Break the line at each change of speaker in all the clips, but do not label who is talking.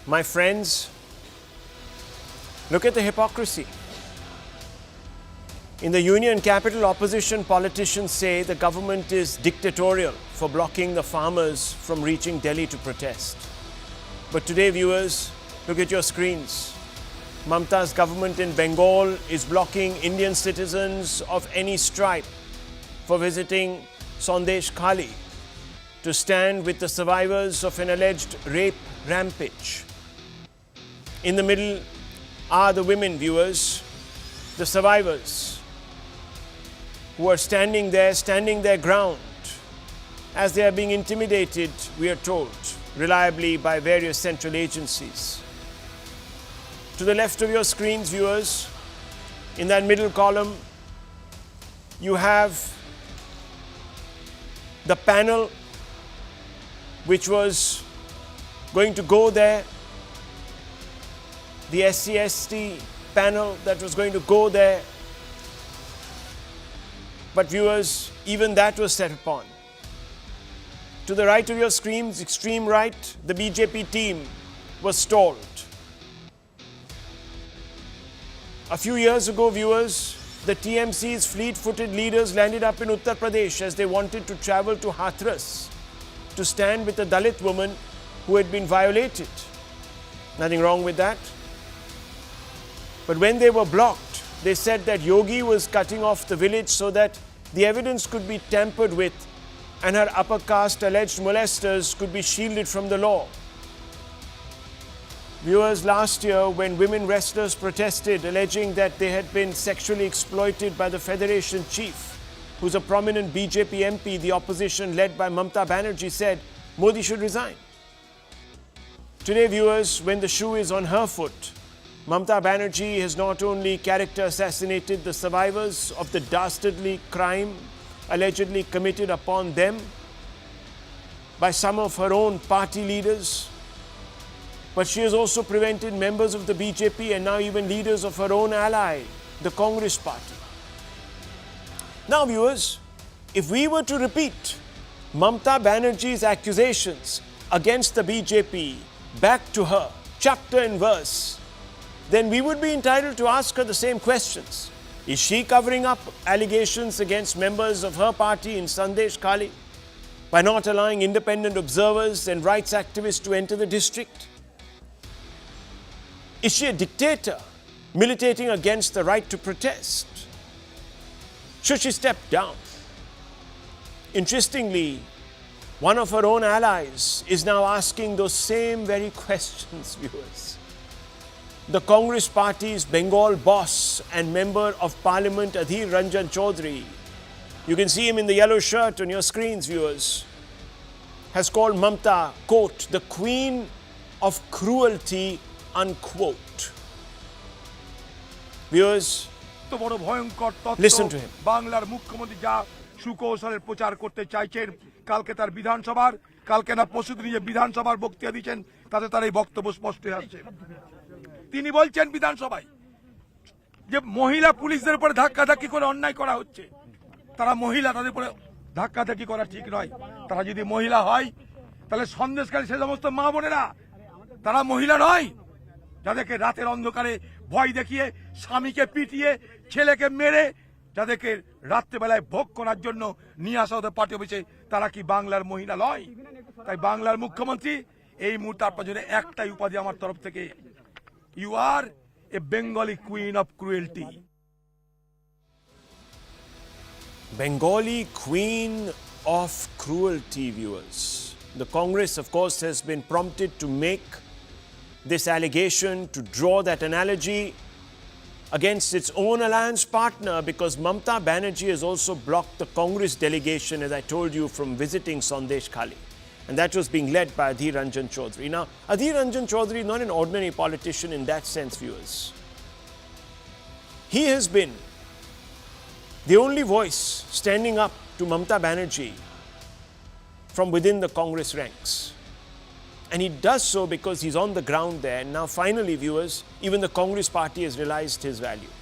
My friends, look at the hypocrisy. In the union capital, opposition politicians say the government is dictatorial for blocking the farmers from reaching Delhi to protest. But today, viewers, look at your screens. Mamata's government in Bengal is blocking Indian citizens of any stripe for visiting Sandeshkhali to stand with the survivors of an alleged rape rampage. In the middle are the women, viewers, the survivors, who are standing their ground as they are being intimidated, we are told, reliably by various central agencies. To the left of your screens, viewers, in that middle column, you have the panel which was going to go there, the SC/ST panel that was going to go there. But viewers, even that was set upon. To the right of your screens, extreme right, the BJP team was stalled. A few years ago, viewers, the TMC's fleet-footed leaders landed up in Uttar Pradesh as they wanted to travel to Hathras to stand with a Dalit woman who had been violated. Nothing wrong with that. But when they were blocked, they said that Yogi was cutting off the village so that the evidence could be tampered with and her upper caste alleged molesters could be shielded from the law. Viewers, last year when women wrestlers protested alleging that they had been sexually exploited by the Federation chief, who's a prominent BJP MP, the opposition led by Mamata Banerjee said Modi should resign. Today, viewers, when the shoe is on her foot, Mamata Banerjee has not only character assassinated the survivors of the dastardly crime allegedly committed upon them by some of her own party leaders, but she has also prevented members of the BJP and now even leaders of her own ally, the Congress party. Now, viewers, if we were to repeat Mamata Banerjee's accusations against the BJP back to her, chapter and verse, then we would be entitled to ask her the same questions. Is she covering up allegations against members of her party in Sandeshkhali by not allowing independent observers and rights activists to enter the district? Is she a dictator militating against the right to protest? Should she step down? Interestingly, one of her own allies is now asking those same very questions, viewers. The Congress party's Bengal boss and member of Parliament Adhir Ranjan Chowdhury, you can see him in the yellow shirt on your screens, viewers, has called Mamata, quote, the queen of cruelty, unquote. Viewers, listen to him.
বাংলার মুখ্যমন্ত্রী যা সুকৌশলের প্রচার করতে চাইছেন, কালকে তার বিধানসভার, কালকে না পরশুদিন যে বিধানসভার বক্তৃতা দিয়েছেন তাতে তার এই বক্তব্য স্পষ্ট হয়ে আসছে। তিনি বলছেন বিধানসভায় যে মহিলা পুলিশদের উপরে ধাক্কাধাক্কি করে অন্যায় করা হচ্ছে, তারা মহিলা, তাদের উপরে ধাক্কাধাক্কি করা ঠিক নয়। তারা যদি মহিলা হয় তাহলে সন্দেশকারী সে সমস্ত মা বোনেরা তারা মহিলা নয়, যাদেরকে রাতের অন্ধকারে ভয় দেখিয়ে স্বামীকে পিটিয়ে ছেলেকে মেরে যাদেরকে রাত্রেবেলায় ভোগ করার জন্য নিয়ে আসা হতো পার্টি অফিসে, তারা কি বাংলার মহিলা নয়? তাই বাংলার মুখ্যমন্ত্রী এই মুহূর্তে আপনার জন্য একটাই উপাধি আমার তরফ থেকে, you are a Bengali queen of cruelty.
Bengali queen of cruelty, viewers. The Congress, of course, has been prompted to make this allegation, to draw that analogy against its own alliance partner, because Mamata Banerjee has also blocked the Congress delegation, as I told you, from visiting Sandeshkhali. And that was being led by Adhir Ranjan Chowdhury. Now, Adhir Ranjan Chowdhury is not an ordinary politician in that sense, viewers. He has been the only voice standing up to Mamata Banerjee from within the Congress ranks. And he does so because he's on the ground there. And now finally, viewers, even the Congress party has realized his value.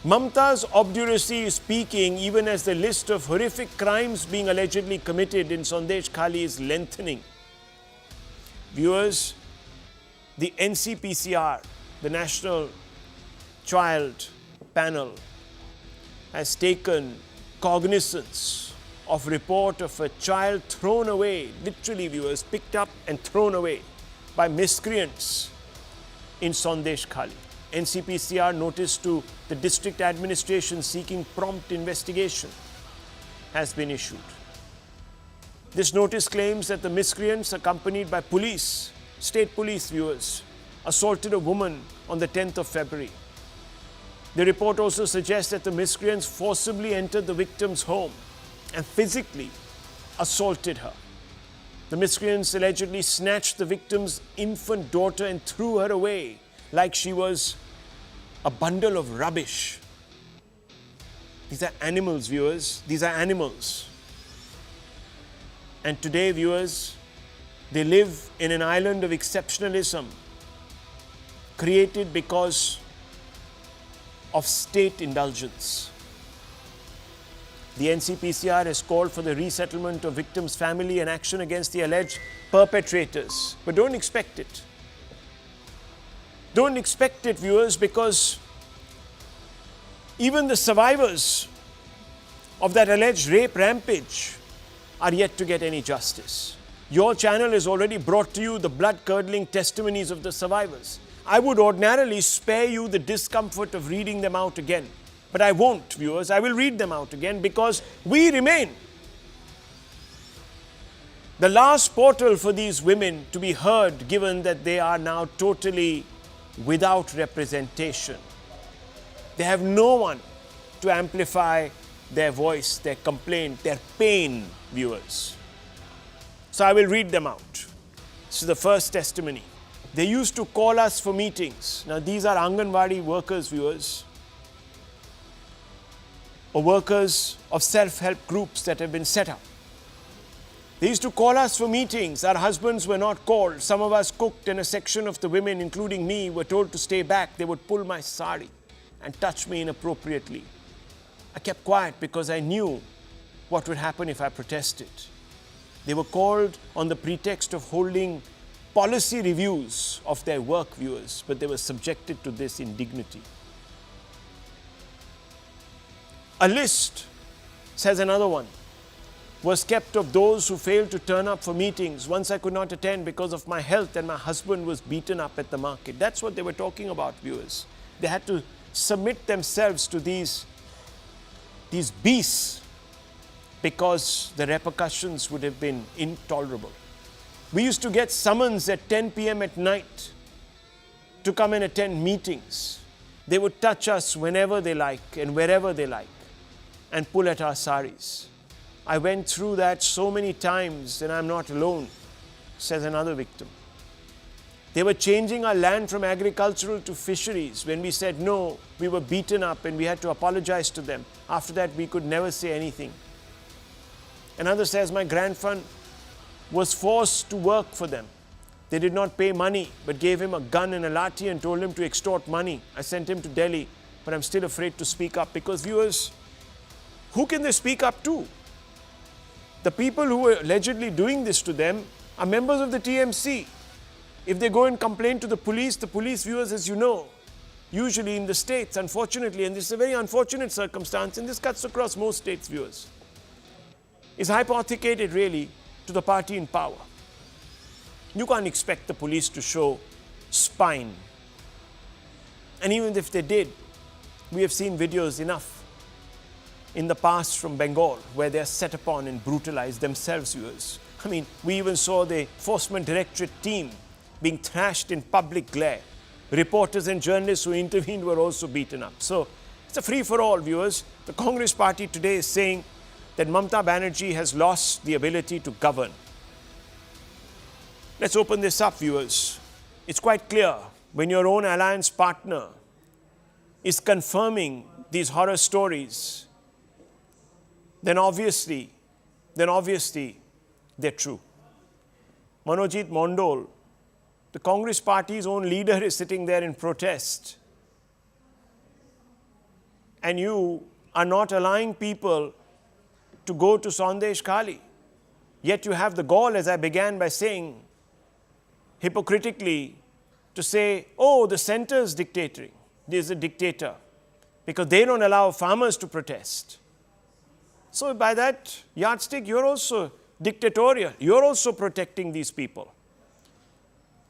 Mamata's obduracy is peaking even as the list of horrific crimes being allegedly committed in Sandeshkhali is lengthening. Viewers, the NCPCR, the National Child Panel, has taken cognizance of report of a child thrown away, literally viewers, picked up and thrown away by miscreants in Sandeshkhali. NCPCR notice to the district administration seeking prompt investigation has been issued. This notice claims that the miscreants, accompanied by police, state police viewers, assaulted a woman on the 10th of February. The report also suggests that the miscreants forcibly entered the victim's home and physically assaulted her. The miscreants allegedly snatched the victim's infant daughter and threw her away like she was a bundle of rubbish. These are animals, viewers. These are animals. And today, viewers, they live in an island of exceptionalism created because of state indulgence. The NCPCR has called for the resettlement of victims' family and action against the alleged perpetrators. But don't expect it. Don't expect it, viewers, because even the survivors of that alleged rape rampage are yet to get any justice. Your channel has already brought to you the blood-curdling testimonies of the survivors. I would ordinarily spare you the discomfort of reading them out again. But I won't, viewers. I will read them out again because we remain the last portal for these women to be heard, given that they are now totally without representation. They have no one to amplify their voice, their complaint, their pain, viewers. So I will read them out. This is the first testimony. They used to call us for meetings. Now these are Anganwadi workers, viewers, or workers of self-help groups that have been set up. They used to call us for meetings. Our husbands were not called. Some of us cooked, and a section of the women, including me, were told to stay back. They would pull my sari and touch me inappropriately. I kept quiet because I knew what would happen if I protested. They were called on the pretext of holding policy reviews of their work, viewers, but they were subjected to this indignity. A list, says another one, was kept of those who failed to turn up for meetings. Once I could not attend because of my health and my husband was beaten up at the market. That's what they were talking about, viewers. They had to submit themselves to these beasts because the repercussions would have been intolerable. We used to get summons at 10 p.m. at night to come and attend meetings. They would touch us whenever they like and wherever they like and pull at our saris. I went through that so many times and I'm not alone, says another victim. They were changing our land from agricultural to fisheries. When we said no, we were beaten up and we had to apologize to them. After that, we could never say anything. Another says, my grandson was forced to work for them. They did not pay money, but gave him a gun and a lathi and told him to extort money. I sent him to Delhi, but I'm still afraid to speak up because, viewers, who can they speak up to? The people who were allegedly doing this to them are members of the TMC. If they go and complain to the police, viewers, as you know, usually in the states, unfortunately, and this is a very unfortunate circumstance, and this cuts across most states, viewers, is hypothecated really to the party in power. You can't expect the police to show spine. And even if they did, we have seen videos enough in the past from Bengal where they are set upon and brutalized themselves, viewers. I mean, we even saw the Enforcement Directorate team being thrashed in public glare. Reporters and journalists who intervened were also beaten up. So it's a free-for-all, viewers. The Congress party today is saying that Mamata Banerjee has lost the ability to govern. Let's open this up, viewers. It's quite clear when your own alliance partner is confirming these horror stories, then obviously they're true. Manojit Mondal, the Congress party's own leader, is sitting there in protest. And you are not allowing people to go to Sandeshkhali. Yet you have the gall, as I began by saying, hypocritically to say, oh, the center is dictating. There's a dictator because they don't allow farmers to protest. So by that yardstick, you're also dictatorial. You're also protecting these people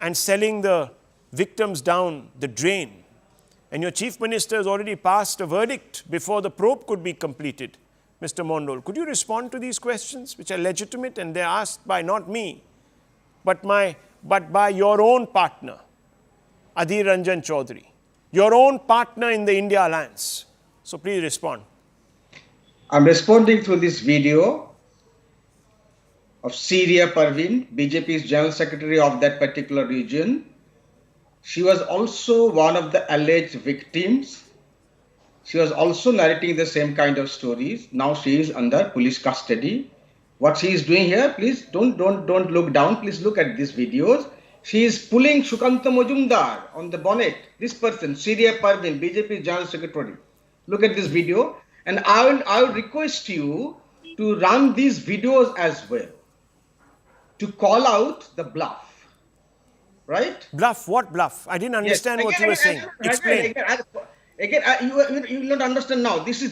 and selling the victims down the drain. And your chief minister has already passed a verdict before the probe could be completed. Mr. Mondal, could you respond to these questions, which are legitimate and they're asked by not me, but by your own partner, Adhir Ranjan Chowdhury, your own partner in the India Alliance. So please respond.
I'm responding to this video of Syria Parveen, BJP's General Secretary of that particular region. She was also one of the alleged victims. She was also narrating the same kind of stories. Now she is under police custody. What she is doing here, please don't look down. Please look at these videos. She is pulling Shukanta Majumdar on the bonnet. This person, Syria Parveen, BJP General Secretary. Look at this video. And I would request you to run these videos as well, to call out the bluff. Right?
Bluff? What bluff? I didn't understand what you were saying. Explain.
Again, you don't understand now. This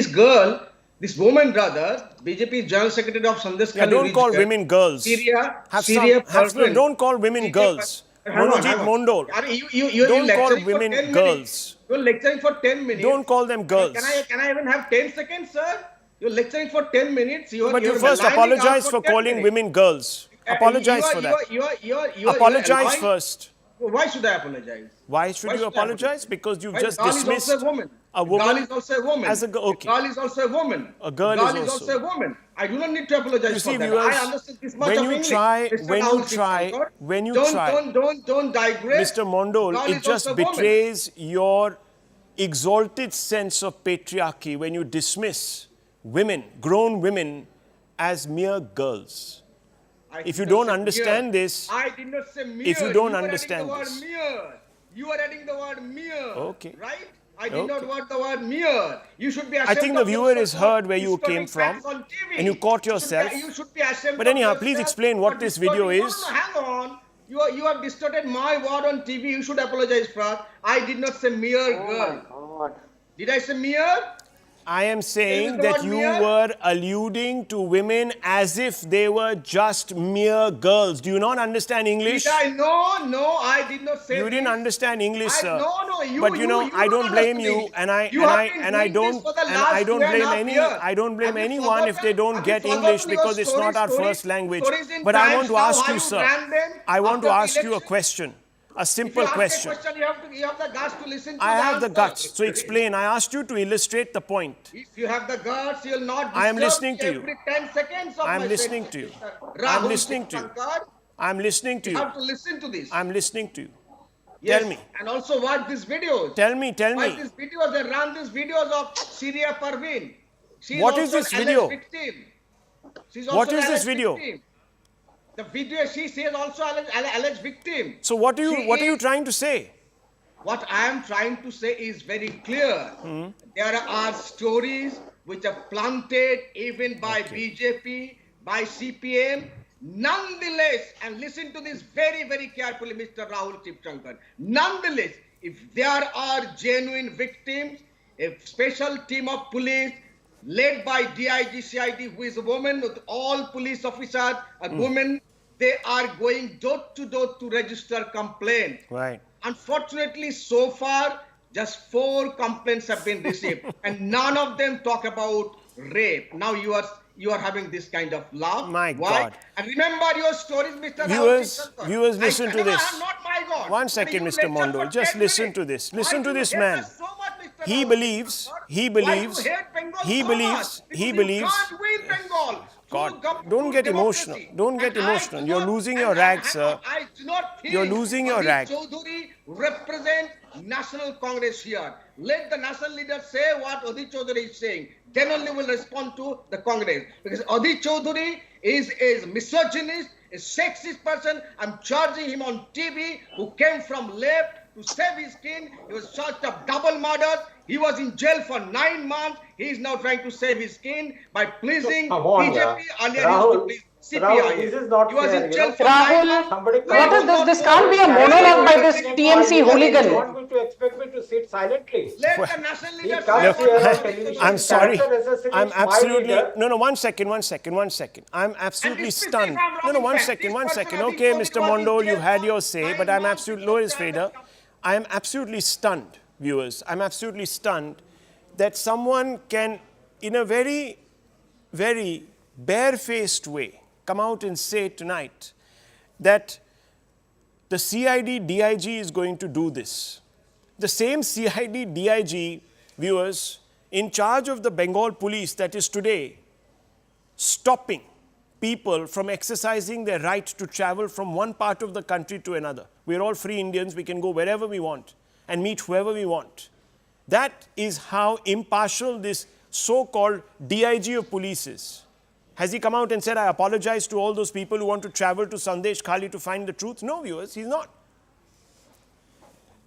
girl, this woman rather, BJP General Secretary of Sandeshkhali.
Don't call women girls.
Syria.
Don't call women girls. Manojit Mondal. Don't call women girls.
You're lecturing for 10 minutes.
Don't call them girls.
Can I even have 10 seconds, sir? You're lecturing for 10 minutes.
But you first apologize for calling women girls. Apologize for that. Apologize first.
Why should I apologize?
Why should you apologize? Because you've just
girl
dismissed
is also a woman.
A woman.
Girl is also a woman.
As a girl, okay.
Girl is also a woman.
A girl
is also a woman. I do not need to apologize for that.
Viewers,
I understand this much of English.
When you try,
don't digress.
Mr. Mondal, it just betrays your exalted sense of patriarchy when you dismiss women, grown women, as mere girls. If you don't understand this,
I did not say mere.
If you don't understand this,
you are adding the word mere.
Okay.
Right? I did not want the word mere. You should be ashamed.
I think the viewer has heard where you came from and you caught yourself.
You should be ashamed.
But anyhow, please explain what this video is.
No, hang on. You have distorted my word on TV. You should apologize first. I did not say mere girl.
Oh my God.
Did I say mere?
I am saying that you were alluding to women as if they were just mere girls. Do you not understand English?
Did I? No, I did not say.
You didn't understand English, sir.
No,
but I don't blame you, and I don't blame anyone if they don't get English because it's not our first language. But I want to ask you, sir. I want to ask you a question. A simple question.
You have the guts to listen to
I have the guts. So explain. I asked you to illustrate the point.
If you have the guts, you'll not disturb
I am listening to you.
Every 10 seconds of
I am
my
listening to you.
I
am listening to you. I am listening to you.
You have to listen to this.
I am listening to you.
Yes.
Tell me.
And also watch these videos.
Tell me.
Watch these videos. They run these videos of Syria Parveen.
What is this video? What is this video?
The video, she is also alleged victim.
So what are you trying to say?
What I am trying to say is very clear. There are stories which are planted even by BJP, by CPM. Nonetheless, and listen to this very, very carefully, Mr. Rahul Tipchankar. Nonetheless, if there are genuine victims, a special team of police led by DIG CID, who is a woman, with all police officers, a woman, they are going door to door to register complaints.
Right.
Unfortunately, so far, just 4 complaints have been received, and none of them talk about rape. Now you are having this kind of laugh.
My
Why?
God.
And remember your stories, Mr.
Viewers, listen to this.
Not my God.
One second, Mr. Mondal. Just listen to this. Listen to this man. He believes. God, don't get emotional. Don't get emotional. You're losing your rag, sir.
I do not feel
You're losing your rag.
Chowdhury represent National Congress here. Let the national leader say what Adhir Chowdhury is saying. Then only will respond to the Congress. Because Adhir Chowdhury is a misogynist, a sexist person. I'm charging him on TV who came from left to save his skin. He was charged of double murder. He was in jail for 9 months. He is now trying to save his skin by pleasing
Come on,
BJP. Earlier he
Rahul,
used to please CPI.
Rahul, this is not
He was
fair,
in jail for
Rahul,
9 months.
Somebody
what is this? This
He
can't be a
was
monologue by this
not
TMC
You
hooligan.
want me to expect me to sit silently?
Let the national
He
leaders
comes
say
here
what
on
they
television.
I'm sorry.
character assassinates
I'm
my
absolutely
leader.
no. One second. I'm absolutely
this is
stunned.
from
No, one
Robin
second.
Fenn. This person
Okay,
has
Mr.
been
Mondol,
in
you
jail
had
for
your say,
9
but I'm
months.
absolutely Lois Fader. I am absolutely stunned, viewers. I'm absolutely stunned that someone can, in a very, very barefaced way, come out and say tonight that the CID DIG is going to do this. The same CID DIG, viewers, in charge of the Bengal police that is today stopping people from exercising their right to travel from one part of the country to another. We're all free Indians. We can go wherever we want and meet whoever we want. That is how impartial this so-called DIG of police is. Has he come out and said, I apologize to all those people who want to travel to Sandeshkhali to find the truth? No, viewers, he's not.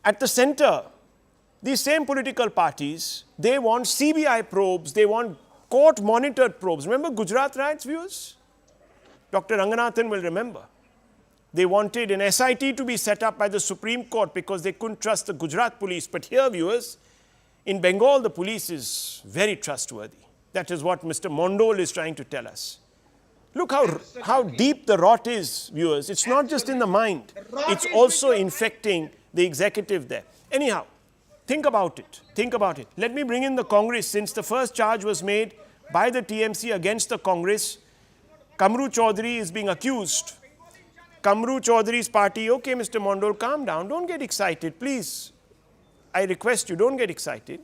At the center, these same political parties, they want CBI probes, they want court-monitored probes. Remember Gujarat riots, viewers? Dr. Ranganathan will remember. They wanted an SIT to be set up by the Supreme Court because they couldn't trust the Gujarat police. But here, viewers, in Bengal, the police is very trustworthy. That is what Mr. Mondol is trying to tell us. Look how deep the rot is, viewers. It's not just in the mind. It's also infecting the executive there. Anyhow, think about it. Think about it. Let me bring in the Congress. Since the first charge was made by the TMC against the Congress, Kamru Chowdhury is being accused. Kamru Chowdhury's party, okay, Mr. Mondol, calm down. Don't get excited, please. I request you, don't get excited.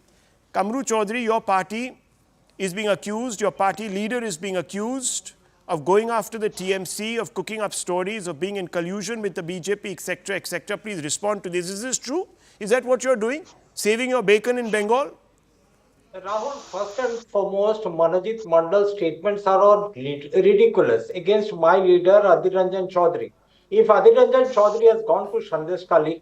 Kamru Chowdhury, your party is being accused, your party leader is being accused of going after the TMC, of cooking up stories, of being in collusion with the BJP, etc., etc. Please respond to this. Is this true? Is that what you're doing? Saving your bacon in Bengal?
Rahul, first and foremost, Manojit Mandal's statements are all ridiculous against my leader, Adhir Ranjan Chowdhury. If Adhir Ranjan Chowdhury has gone to Sandeshkhali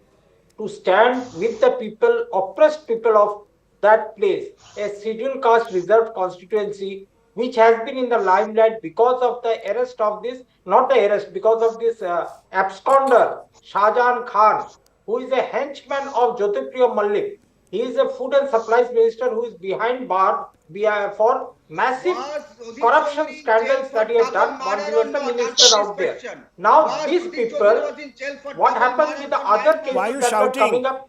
to stand with the people, oppressed people of that place, a scheduled caste reserved constituency, which has been in the limelight because of the arrest of this, not the arrest, because of this absconder, Shahjahan Khan, who is a henchman of Jyotirpriya Malik. He is a food and supplies minister who is behind bar for massive corruption scandals that he has done while he was the minister out there. Now these people, what happened with the other cases
Why are you
that
shouting?
are coming up?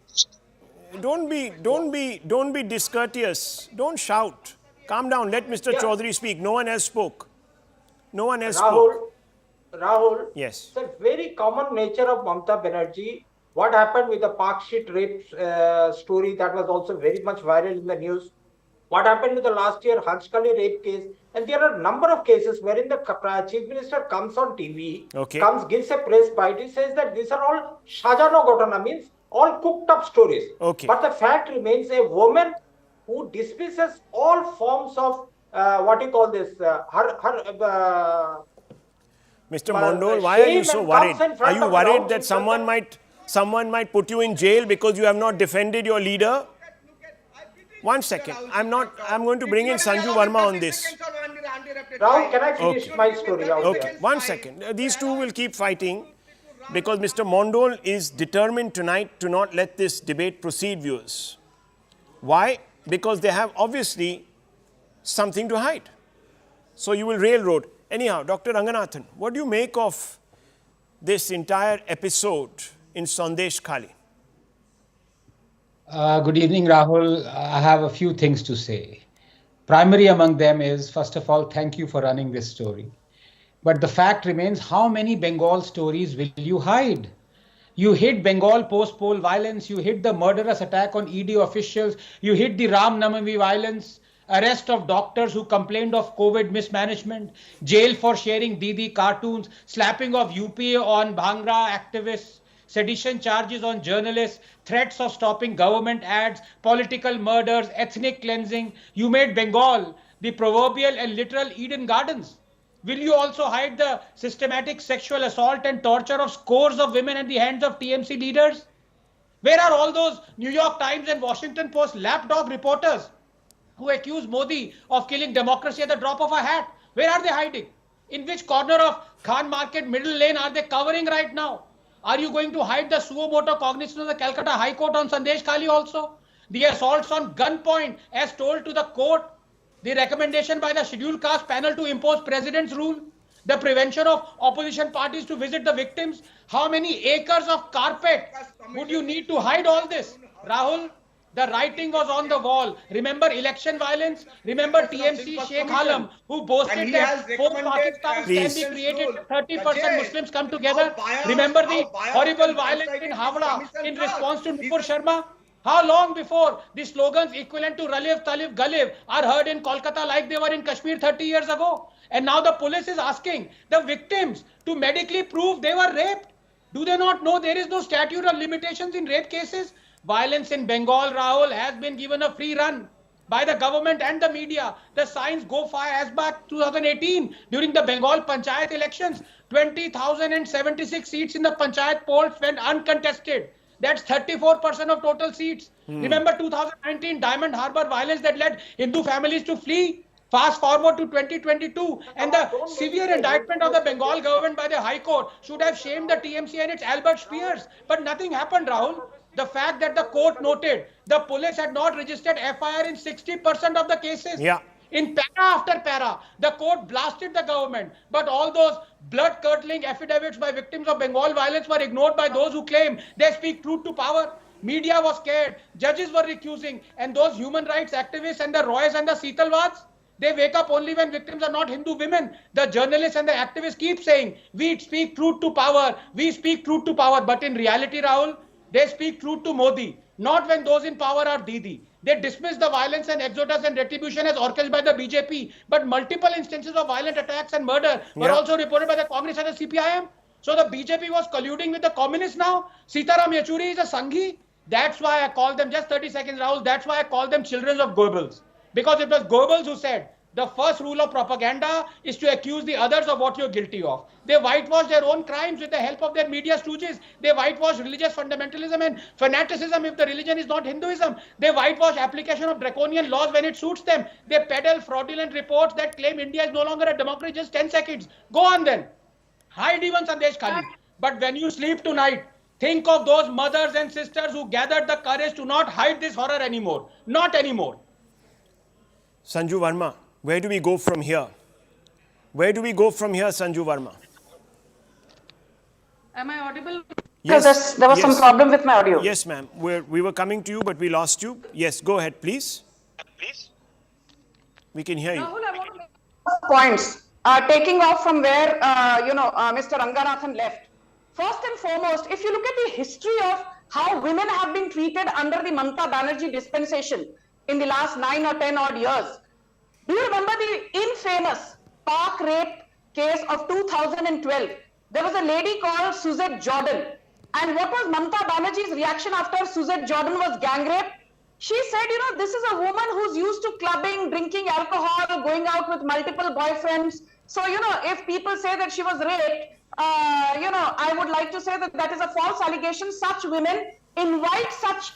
Don't be discourteous. Don't shout. Calm down. Let Mr. Chowdhury speak. No one else spoke. No one else spoke.
Rahul,
Yes.
it's a very common nature of Mamata Banerjee. What happened with the Park Street rape story that was also very much viral in the news. What happened with the last year Sandeshkhali rape case. And there are a number of cases wherein the chief minister comes on TV, gives a press bite, he says that these are all Shajano Gotana, means all cooked up stories.
Okay.
But the fact remains, a woman who dismisses all forms of
Mr. Mondol, why are you so worried? Are you worried that someone might put you in jail because you have not defended your leader? One second. I'm going to bring in Sanju Verma on this.
Rahul, can I finish my story?
Okay. 1 second. These two will keep fighting because Mr. Mondol is determined tonight to not let this debate proceed, viewers. Why? Because they have obviously something to hide. So you will railroad. Anyhow, Dr. Ranganathan, what do you make of this entire episode in Sandeshkhali?
Good evening, Rahul. I have a few things to say. Primary among them is, first of all, thank you for running this story. But the fact remains, how many Bengal stories will you hide? You hid Bengal post-poll violence, you hid the murderous attack on ED officials, you hid the Ram Navami violence, arrest of doctors who complained of COVID mismanagement, jail for sharing Didi cartoons, slapping of UPA on Bhangra activists, sedition charges on journalists, threats of stopping government ads, political murders, ethnic cleansing. You made Bengal the proverbial and literal Eden Gardens. Will you also hide the systematic sexual assault and torture of scores of women at the hands of TMC leaders? Where are all those New York Times and Washington Post lapdog reporters who accuse Modi of killing democracy at the drop of a hat? Where are they hiding? In which corner of Khan Market middle lane are they covering right now? Are you going to hide the suo motu cognizance of the Calcutta High Court on Sandeshkhali also? The assaults on gunpoint as told to the court, the recommendation by the scheduled caste panel to impose president's rule, the prevention of opposition parties to visit the victims. How many acres of carpet would you need to hide all this? Rahul, the writing was on the wall. Remember election violence? Remember TMC Sheikh Alam, who boasted that 4 Pakistans can be created, 30% Muslims come together? Remember the horrible violence in Havda in response to Nupur Sharma? How long before the slogans equivalent to Raliv, Talib, Ghalib are heard in Kolkata like they were in Kashmir 30 years ago? And now the police is asking the victims to medically prove they were raped. Do they not know there is no statute of limitations in rape cases? Violence in Bengal, Rahul, has been given a free run by the government and the media. The signs go far as back 2018 during the Bengal Panchayat elections. 20,076 seats in the Panchayat polls went uncontested. That's 34% of total seats. Remember 2019 Diamond Harbour violence that led Hindu families to flee? Fast forward to 2022 and the severe indictment of the Bengal government by the High Court should have shamed the TMC and its Albert Spears. But nothing happened, Rahul. The fact that the court noted the police had not registered FIR in 60% of the cases.
Yeah.
In para after para, the court blasted the government. But all those blood-curdling affidavits by victims of Bengal violence were ignored by those who claim they speak truth to power. Media was scared, judges were recusing, and those human rights activists and the Roys and the Seetalwads, they wake up only when victims are not Hindu women. The journalists and the activists keep saying, we speak truth to power, we speak truth to power. But in reality, Rahul, they speak truth to Modi, not when those in power are Didi. They dismiss the violence and exodus and retribution as orchestrated by the BJP. But multiple instances of violent attacks and murder were also reported by the Congress and the CPIM. So the BJP was colluding with the communists now. Sitaram Yechuri is a Sanghi. That's why I call them, just 30 seconds, Rahul, that's why I call them children of Goebbels. Because it was Goebbels who said, the first rule of propaganda is to accuse the others of what you're guilty of. They whitewash their own crimes with the help of their media stooges. They whitewash religious fundamentalism and fanaticism if the religion is not Hinduism. They whitewash application of draconian laws when it suits them. They peddle fraudulent reports that claim India is no longer a democracy. Just 10 seconds. Go on then. Hide even Sandeshkhali. But when you sleep tonight, think of those mothers and sisters who gathered the courage to not hide this horror anymore. Not anymore.
Sanju Verma, where do we go from here? Where do we go from here, Sanju Verma?
Am I audible?
Yes.
Because there was some problem with my audio.
Yes, ma'am. We were coming to you, but we lost you. Yes, go ahead, please. We can hear you.
Rahul, I want to make points. Taking off from where, Mr. Ranganathan left. First and foremost, if you look at the history of how women have been treated under the Mamata Banerjee dispensation in the last 9 or 10 odd years, do you remember the infamous Park rape case of 2012? There was a lady called Suzette Jordan. And what was Mamata Banerjee's reaction after Suzette Jordan was gang raped? She said, this is a woman who's used to clubbing, drinking alcohol, going out with multiple boyfriends. So, if people say that she was raped, I would like to say that that is a false allegation. Such women invite such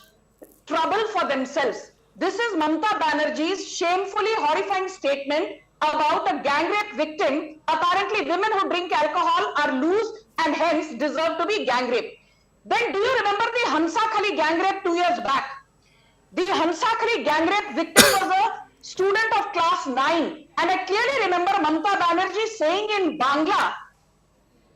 trouble for themselves. This is Mamata Banerjee's shamefully horrifying statement about a gang rape victim. Apparently, women who drink alcohol are loose and hence deserve to be gang raped. Then do you remember the Sandeshkhali gang rape 2 years back? The Sandeshkhali gang rape victim was a student of class 9. And I clearly remember Mamata Banerjee saying in Bangla,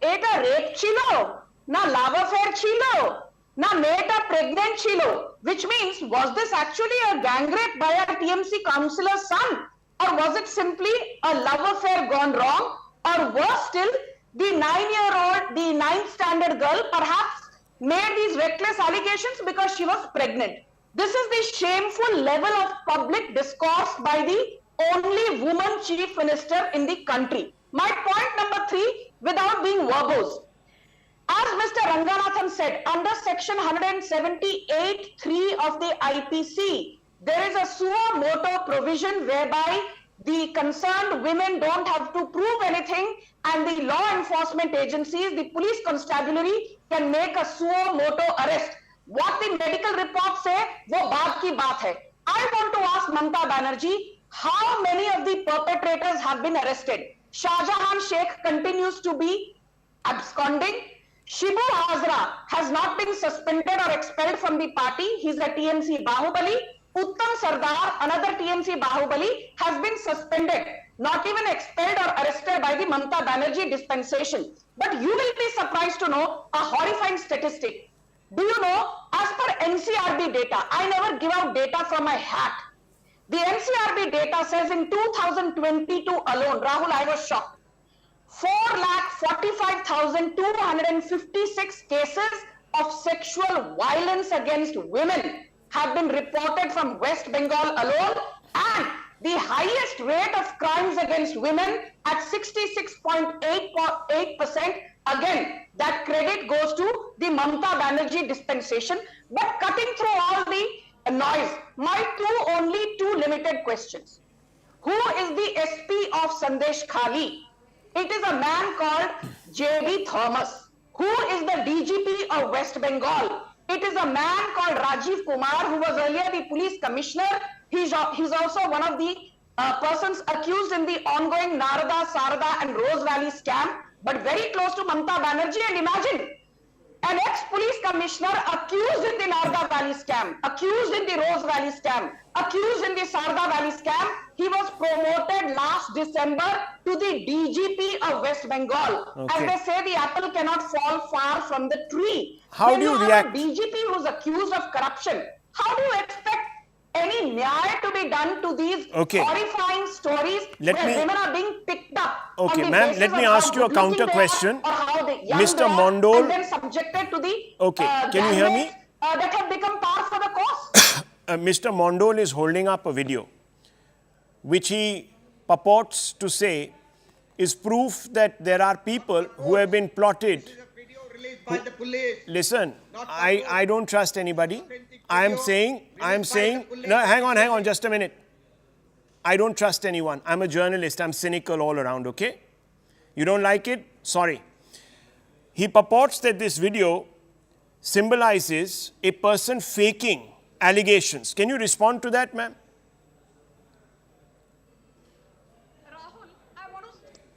"Eta rape chilo, na love affair chilo, na meta pregnant chilo," which means, was this actually a gang rape by a TMC councillor's son? Or was it simply a love affair gone wrong? Or was still the 9-year-old, the 9th standard girl perhaps made these reckless allegations because she was pregnant? This is the shameful level of public discourse by the only woman chief minister in the country. My point number 3, without being verbose. As Mr. Ranganathan said, under section 178(3) of the IPC, there is a suo motu provision whereby the concerned women don't have to prove anything and the law enforcement agencies, the police constabulary, can make a suo motu arrest. What the medical reports say, वो बात की बात है. I want to ask Mamata Banerjee, how many of the perpetrators have been arrested? Shahjahan Sheikh continues to be absconding. Shibu Hazra has not been suspended or expelled from the party. He's a TMC Bahubali. Uttam Sardar, another TMC Bahubali, has been suspended, not even expelled or arrested by the Mamata Banerjee dispensation. But you will be surprised to know a horrifying statistic. Do you know, as per NCRB data, I never give out data from my hat. The NCRB data says in 2022 alone, Rahul, I was shocked. 4,45,256 cases of sexual violence against women have been reported from West Bengal alone, and the highest rate of crimes against women at 66.8%. Again, that credit goes to the Mamata Banerjee dispensation. But cutting through all the noise, my only two limited questions. Who is the SP of Sandeshkhali? It is a man called J.B. Thomas. Who is the DGP of West Bengal? It is a man called Rajiv Kumar, who was earlier the police commissioner. He's also one of the persons accused in the ongoing Narada, Sarada and Rose Valley scam, but very close to Mamata Banerjee. And imagine, an ex-police commissioner accused in the Narada Valley scam, accused in the Rose Valley scam, accused in the Sarda Valley scam. He was promoted last December to the DGP of West Bengal.
Okay.
As they say, the apple cannot fall far from the tree.
How do you react?
When you have a DGP who is accused of corruption, how do you expect any nyaya to be done to these horrifying stories where women are being picked up?
Okay, ma'am, let me ask you a counter question. Mr. Mondal.
And then subjected to the
can you hear me?
That have become par for the course.
Mr. Mondal is holding up a video which he purports to say is proof that there are people who have been plotted.
By the police.
Listen, I don't trust anybody. I am saying, no, hang on, just a minute. I don't trust anyone. I'm a journalist. I'm cynical all around, okay? You don't like it? Sorry. He purports that this video symbolizes a person faking allegations. Can you respond to that, ma'am?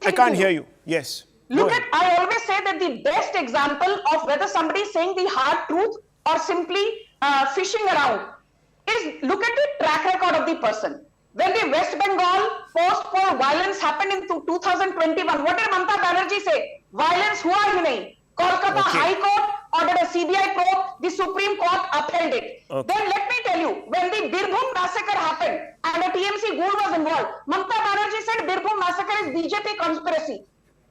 I can't hear you. Yes.
Look at, I always say that the best example of whether somebody is saying the hard truth or simply fishing around is look at the track record of the person. When the West Bengal post-poll violence happened in 2021, what did Mamata Banerjee say? Violence hua hi nahi. Kolkata High Court ordered a CBI probe, the Supreme Court upheld it. Then let me tell you, when the Birbhum massacre happened and a TMC ghoul was involved, Mamata Banerjee said Birbhum massacre is BJP conspiracy.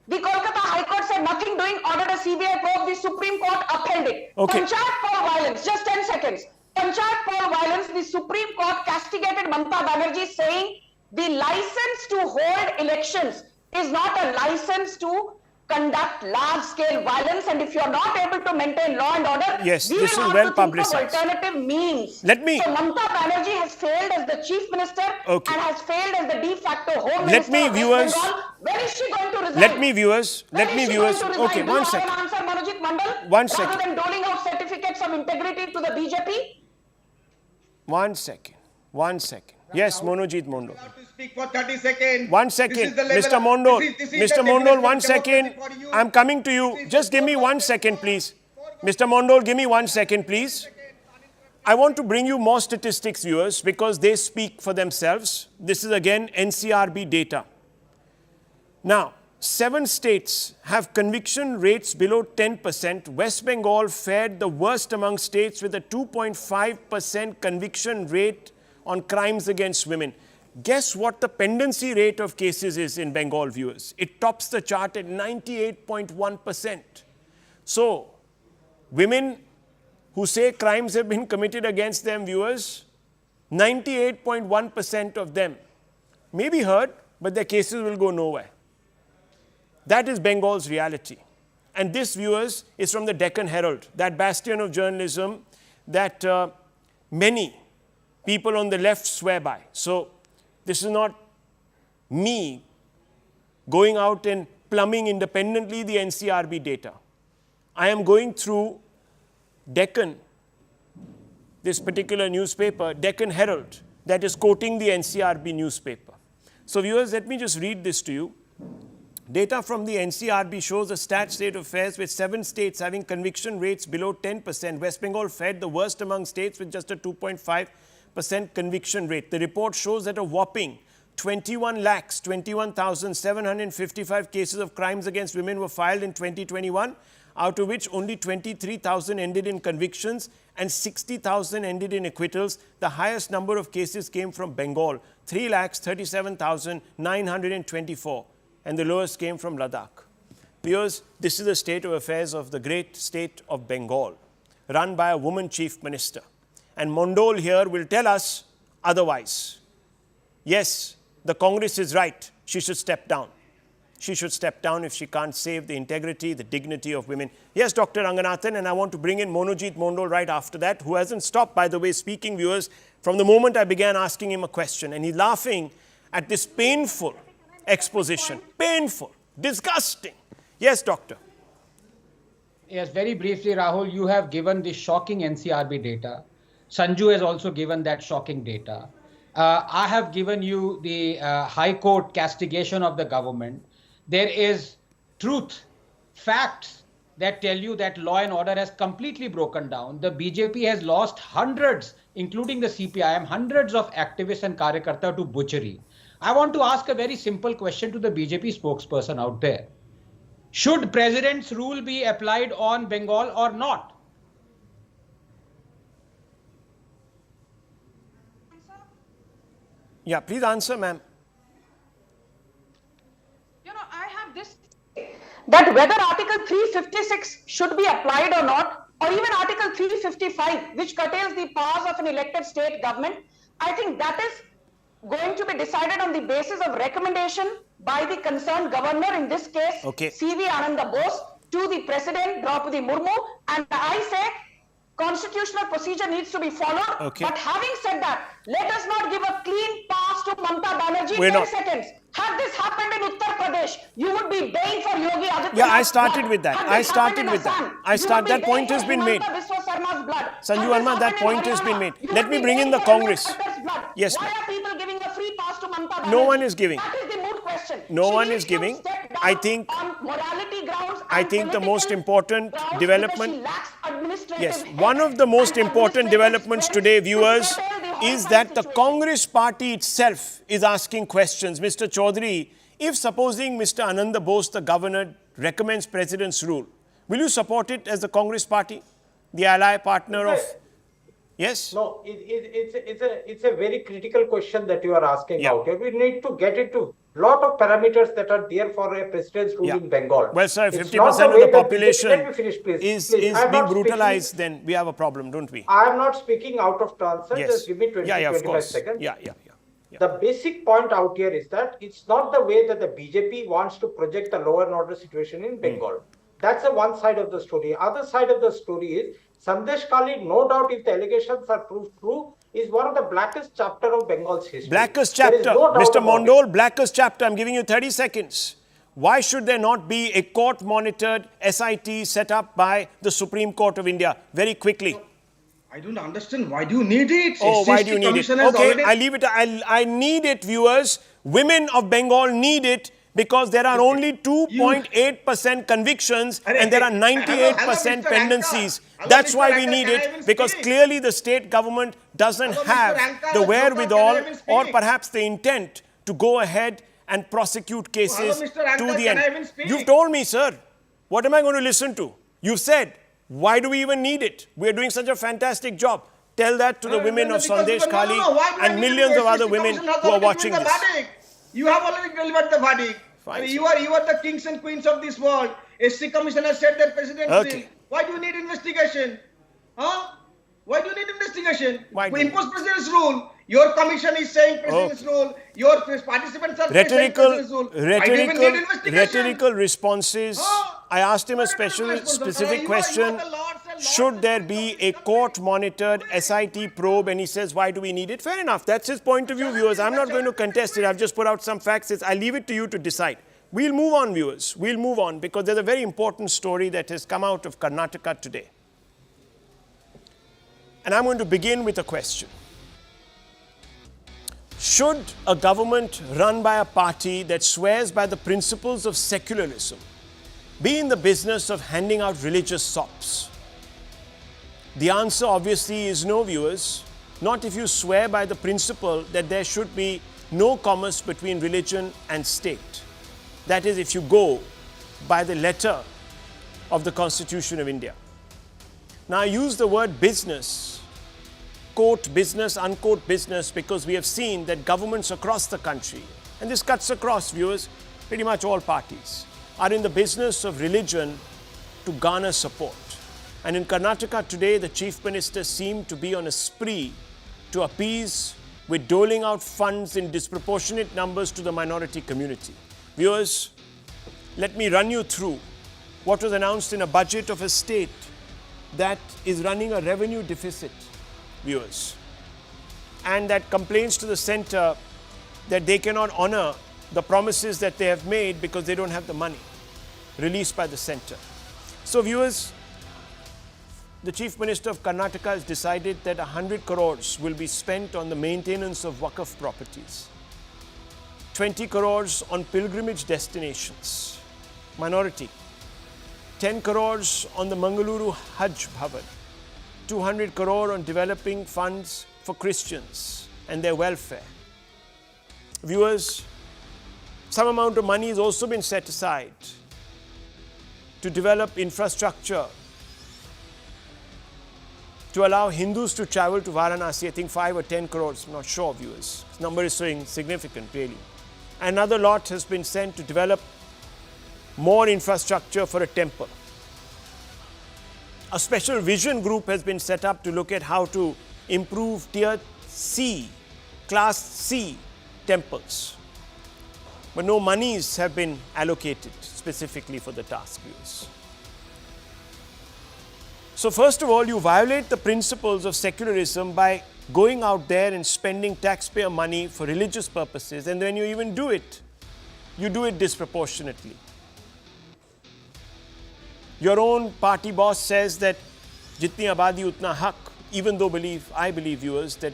The Kolkata High Court said nothing doing, ordered a CBI probe, the Supreme Court upheld it. Panchayat poll violence, just 10 seconds. Panchayat poll violence, the Supreme Court castigated Mamata Banerjee saying the license to hold elections is not a license to conduct large-scale violence, and if you are not able to maintain law and order,
yes,
we
this
will
is
have
well
to think of
publicized.
alternative means.
Let me.
So Mamata Banerjee has failed as the chief minister and has failed as the de facto home
Let
minister
me,
of
viewers.
West Bengal. When is she going to resign?
Let me, viewers.
When
Let me,
is she
viewers.
going to resign?
Okay,
Do
one
you
second.
have an answer, Manojit Mandal?
One second.
Rather than doling out certificates of integrity to the BJP?
1 second. 1 second. Yes, Monojit Mondal.
To speak for 30 seconds.
1 second, Mr. Mondal. Mr. Mondal, 1 second. I'm coming to you. Just give me 1 second, please. Mr. Mondal, give me 1 second, please. I want to bring you more statistics, viewers, because they speak for themselves. This is again NCRB data. Now, 7 states have conviction rates below 10%. West Bengal fared the worst among states with a 2.5% conviction rate on crimes against women. Guess what the pendency rate of cases is in Bengal, viewers? It tops the chart at 98.1%. So, women who say crimes have been committed against them, viewers, 98.1% of them may be heard, but their cases will go nowhere. That is Bengal's reality. And this, viewers, is from the Deccan Herald, that bastion of journalism that many people on the left swear by. So, this is not me going out and plumbing independently the NCRB data. I am going through Deccan this particular newspaper, Deccan Herald, that is quoting the NCRB newspaper. So viewers, let me just read this to you. Data from the NCRB shows a stat state of affairs with 7 states having conviction rates below 10%. West Bengal fared the worst among states with just a 2.5% conviction rate. The report shows that a whopping 21,21,755 cases of crimes against women were filed in 2021, out of which only 23,000 ended in convictions and 60,000 ended in acquittals. The highest number of cases came from Bengal, 3,37,924. And the lowest came from Ladakh. Viewers, this is the state of affairs of the great state of Bengal, run by a woman chief minister. And Mondal here will tell us otherwise. Yes, the Congress is right. She should step down. She should step down if she can't save the integrity, the dignity of women. Yes, Dr. Ranganathan, and I want to bring in Monojit Mondal right after that, who hasn't stopped, by the way, speaking, viewers, from the moment I began asking him a question. And he's laughing at this painful exposition. Painful, disgusting. Yes, doctor.
Yes, very briefly, Rahul, you have given the shocking NCRB data. Sanju has also given that shocking data. I have given you the High Court castigation of the government. There is truth, facts that tell you that law and order has completely broken down. The BJP has lost hundreds, including the CPIM, hundreds of activists and karyakarta to butchery. I want to ask a very simple question to the BJP spokesperson out there. Should President's rule be applied on Bengal or not?
Yeah, please answer, ma'am.
I have this, that whether Article 356 should be applied or not, or even Article 355, which curtails the powers of an elected state government, I think that is going to be decided on the basis of recommendation by the concerned governor, in this case, C.V. Ananda Bose, to the President, Draupadi Murmu, and I say constitutional procedure needs to be followed. But having said that, let us not give a clean pass to Mamata Banerjee. 10 seconds. Had this happened in Uttar Pradesh, you would be baying for Yogi Adityanath's
Yeah, I started with that. That point has been made. Sanju Verma, that point has been made. Let me bring in the Congress. Yes,
why are people giving a free pass to Mamata Banerjee?
No one is giving.
That is the moot question.
No one is giving. I think the most important development, yes, one of the most important developments today, viewers, is that the Congress party itself is asking questions. Mr. Chowdhury, if supposing Mr. Ananda Bose, the governor, recommends President's rule, will you support it as the Congress party, the ally partner of... Yes?
No, it's a very critical question that you are asking out here. We need to get into a lot of parameters that are there for a president's rule in Bengal.
Well, sir, 50% of the population is being brutalized, then we have a problem, don't we?
I am not speaking out of turn, sir. Just give me 25 seconds. The basic point out here is that it's not the way that the BJP wants to project the law and order situation in Bengal. That's the one side of the story. Other side of the story is Sandeshkhali, no doubt, if the allegations are proved true, is one of the blackest chapter of Bengal's history.
Blackest chapter. Mr. Mondal, blackest chapter. I'm giving you 30 seconds. Why should there not be a court-monitored SIT set up by the Supreme Court of India? Very quickly.
I don't understand. Why do you need it?
Oh, why do you need it? Okay, I leave it. I need it, viewers. Women of Bengal need it because there are only 2.8% convictions and there are 98% pendencies. That's why we need it, because clearly the state government doesn't have the wherewithal or perhaps the intent to go ahead and prosecute cases to the end. You've told me, sir. What am I going to listen to? You've said, why do we even need it? We're doing such a fantastic job. Tell that to the women of Sandeshkhali and millions of other women who are watching this.
You have already delivered the verdict. You are the kings and queens of this world. SC Commissioner said their presidency. Why do you need investigation? Huh? Why do you need investigation? We impose president's rule. Your commission is saying president's rule. Your participants are saying president's rule.
Rhetorical responses. I asked him a specific question. Should there be a court-monitored SIT probe? And he says, why do we need it? Fair enough. That's his point of view, viewers. I'm not going to contest it. I've just put out some facts. I leave it to you to decide. We'll move on, viewers. We'll move on because there's a very important story that has come out of Karnataka today. And I'm going to begin with a question. Should a government run by a party that swears by the principles of secularism be in the business of handing out religious sops? The answer obviously is no, viewers. Not if you swear by the principle that there should be no commerce between religion and state. That is, if you go by the letter of the Constitution of India. Now, I use the word business, quote business, unquote business, because we have seen that governments across the country, and this cuts across, viewers, pretty much all parties, are in the business of religion to garner support. And in Karnataka today, the Chief Minister seemed to be on a spree to appease with doling out funds in disproportionate numbers to the minority community. Viewers, let me run you through what was announced in a budget of a state that is running a revenue deficit, viewers, and that complains to the centre that they cannot honour the promises that they have made because they don't have the money released by the centre. So, viewers, the Chief Minister of Karnataka has decided that 100 crores will be spent on the maintenance of Waqf properties, 20 crores on pilgrimage destinations, minority, 10 crores on the Mangaluru Hajj Bhavan, 200 crore on developing funds for Christians and their welfare. Viewers, some amount of money has also been set aside to develop infrastructure to allow Hindus to travel to Varanasi. I think 5 or 10 crores, I'm not sure, viewers. This number is so insignificant, really. Another lot has been sent to develop more infrastructure for a temple. A special vision group has been set up to look at how to improve tier C, class C temples. But no monies have been allocated specifically for the task, viewers. So first of all, you violate the principles of secularism by going out there and spending taxpayer money for religious purposes, and when you even do it, you do it disproportionately. Your own party boss says that jitni abadi utna haq, even though I believe, viewers, that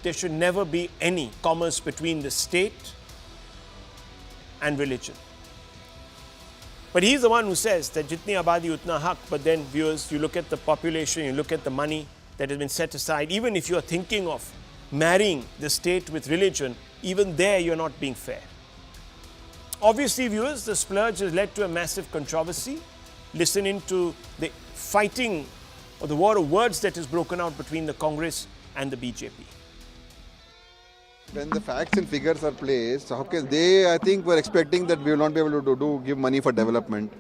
there should never be any commerce between the state and religion. But he's the one who says that jitni abadi utna haq, but then, viewers, you look at the population, you look at the money that has been set aside, even if you're thinking of marrying the state with religion, even there you're not being fair. Obviously, viewers, the splurge has led to a massive controversy. Listen into the fighting or the war of words that is broken out between the Congress and the BJP.
When the facts and figures are placed, I think were expecting that we will not be able to give money for development,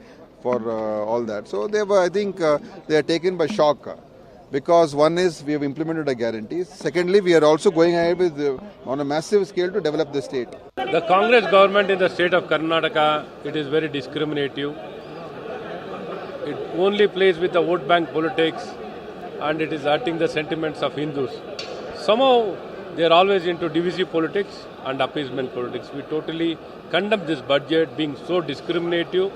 for all that. So I think they are taken by shock, because one is we have implemented a guarantee. Secondly, we are also going ahead with on a massive scale to develop the state.
The Congress government in the state of Karnataka, it is very discriminative. It only plays with the vote bank politics, and it is hurting the sentiments of Hindus. Somehow, they are always into divisive politics and appeasement politics. We totally condemn this budget being so discriminative,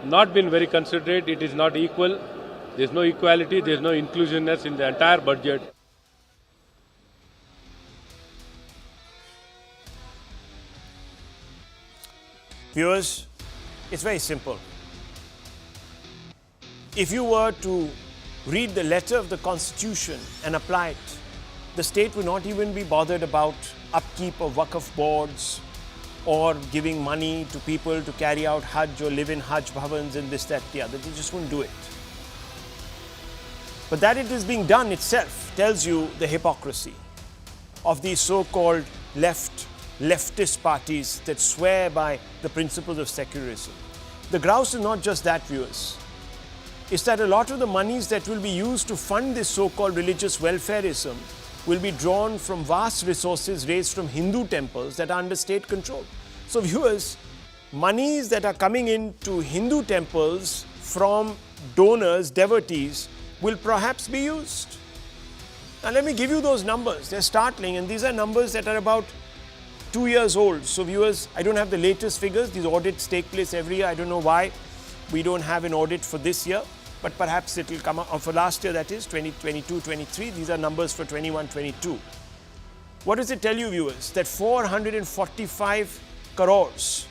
not been very considerate. It is not equal. There is no equality. There is no inclusiveness in the entire budget.
Viewers, it's very simple. If you were to read the letter of the Constitution and apply it, the state would not even be bothered about upkeep of Waqf boards or giving money to people to carry out Hajj or live in Hajj bhavans and this, that, the other. They just wouldn't do it. But that it is being done itself tells you the hypocrisy of these so-called leftist parties that swear by the principles of secularism. The grouse is not just that, viewers. It's that a lot of the monies that will be used to fund this so-called religious welfareism will be drawn from vast resources raised from Hindu temples that are under state control. So, viewers, monies that are coming into Hindu temples from donors, devotees, will perhaps be used. Now, let me give you those numbers. They're startling, and these are numbers that are about 2 years old. So, viewers, I don't have the latest figures. These audits take place every year. I don't know why we don't have an audit for this year. but perhaps it will come up for last year, that is 2022-23. These are numbers for 21-22. What does it tell you, viewers? That 445 crores,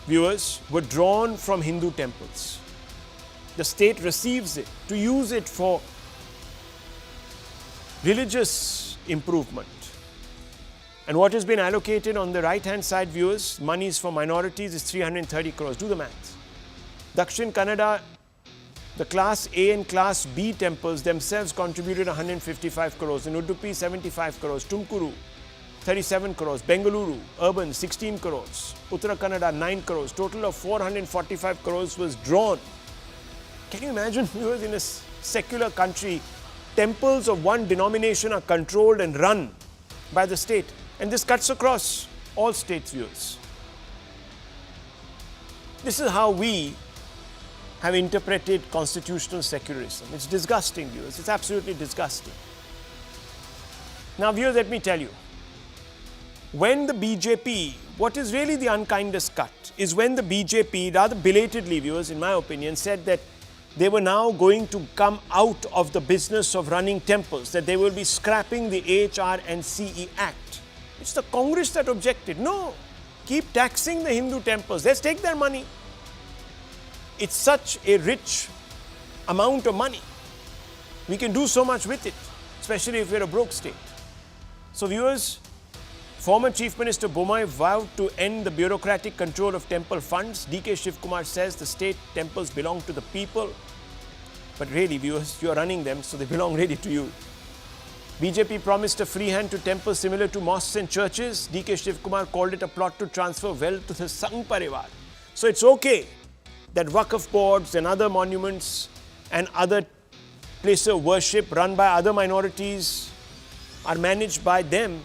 viewers, were drawn from Hindu temples. The state receives it to use it for religious improvement. And what has been allocated on the right-hand side, viewers, monies for minorities, is 330 crores. Do the maths. Dakshin Kannada, the Class A and Class B temples themselves contributed 155 crores. In Udupi, 75 crores. Tumkuru, 37 crores. Bengaluru, urban, 16 crores. Uttara Kannada, 9 crores. Total of 445 crores was drawn. Can you imagine, viewers, in a secular country, temples of one denomination are controlled and run by the state? And this cuts across all states, viewers. This is how we have interpreted constitutional secularism. It's disgusting, viewers. It's absolutely disgusting. Now, viewers, let me tell you. When the BJP, what is really the unkindest cut is when the BJP, rather belatedly, viewers, in my opinion, said that they were now going to come out of the business of running temples, that they will be scrapping the AHR and CE Act. It's the Congress that objected. No, keep taxing the Hindu temples. Let's take their money. It's such a rich amount of money. We can do so much with it, especially if we're a broke state. So, viewers, former Chief Minister Bomai vowed to end the bureaucratic control of temple funds. DK Shivkumar says the state temples belong to the people. But really, viewers, you are running them, so they belong really to you. BJP promised a free hand to temples similar to mosques and churches. DK Shivkumar called it a plot to transfer wealth to the Sangh Parivar. So it's okay that Waqf boards and other monuments and other places of worship run by other minorities are managed by them,